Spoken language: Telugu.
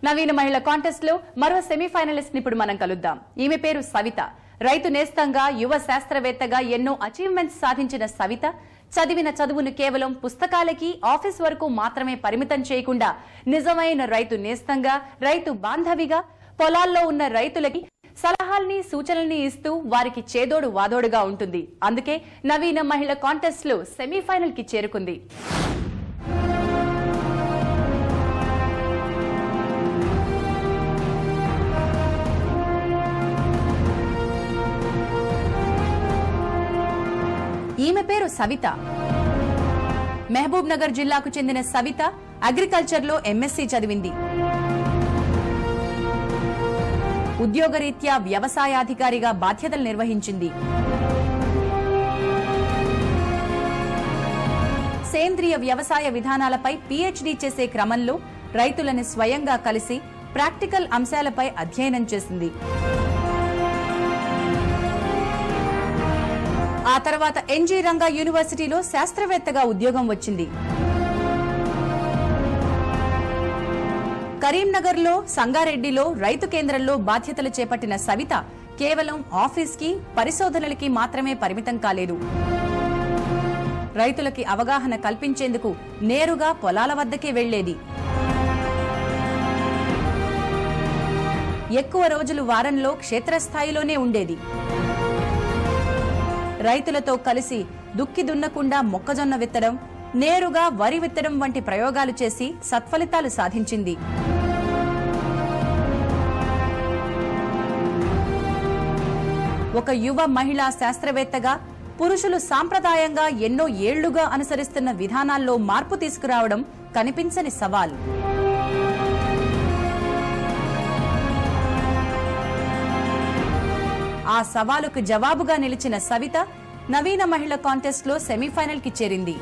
నవీన మహిళ కాంటెస్ట్ లో మరో సెమీఫైనలిస్ట్ ని ఇప్పుడు మనం కలుద్దాం. ఈమె పేరు సవిత. రైతు నేస్తంగా, యువ శాస్త్రవేత్తగా ఎన్నో అచీవ్మెంట్స్ సాధించిన సవిత చదివిన చదువును కేవలం పుస్తకాలకి, ఆఫీస్ వరకు మాత్రమే పరిమితం చేయకుండా నిజమైన రైతు నేస్తంగా, రైతు బాంధవిగా, పొలాల్లో ఉన్న రైతులకి సలహాల్ని, సూచనల్ని ఇస్తూ వారికి చేదోడు వాదోడుగా ఉంటుంది. అందుకే నవీన మహిళ కాంటెస్ట్ లో సెమీఫైనల్ కి చేరుకుంది. ఈమె పేరు సవిత. మహబూబ్ నగర్ జిల్లాకు చెందిన సవిత అగ్రికల్చర్ లో ఎంఎస్సీ చదివింది. ఉద్యోగరీత్యా వ్యవసాయాధికారిగా బాధ్యతలు నిర్వహించింది. సేంద్రియ వ్యవసాయ విధానాలపై పీహెచ్డీ చేసే క్రమంలో రైతులను స్వయంగా కలిసి ప్రాక్టికల్ అంశాలపై అధ్యయనం చేసింది. ఆ తర్వాత ఎన్జీ రంగా యూనివర్సిటీలో శాస్త్రవేత్తగా ఉద్యోగం వచ్చింది. కరీంనగర్లో, సంగారెడ్డిలో రైతు కేంద్రంలో బాధ్యతలు చేపట్టిన సవిత కేవలం ఆఫీస్కి, పరిశోధనలకి మాత్రమే పరిమితం కాలేదు. రైతులకి అవగాహన కల్పించేందుకు నేరుగా పొలాల వద్దకే వెళ్లేది. ఎక్కువ రోజులు వారంలో క్షేత్రస్థాయిలోనే ఉండేది. రైతులతో కలిసి దుక్కి దున్నకుండా మొక్కజొన్న విత్తడం, నేరుగా వరి విత్తడం వంటి ప్రయోగాలు చేసి సత్ఫలితాలు సాధించింది. ఒక యువ మహిళా శాస్త్రవేత్తగా పురుషులు సాంప్రదాయంగా ఎన్నో ఏళ్లుగా అనుసరిస్తున్న విధానాల్లో మార్పు తీసుకురావడం కనిపించని సవాల్. ఆ సవాలుకు జవాబుగా నిలిచిన సవిత నవీన మహిళ కాంటెస్ట్ లో సెమీఫైనల్ కి చేరింది.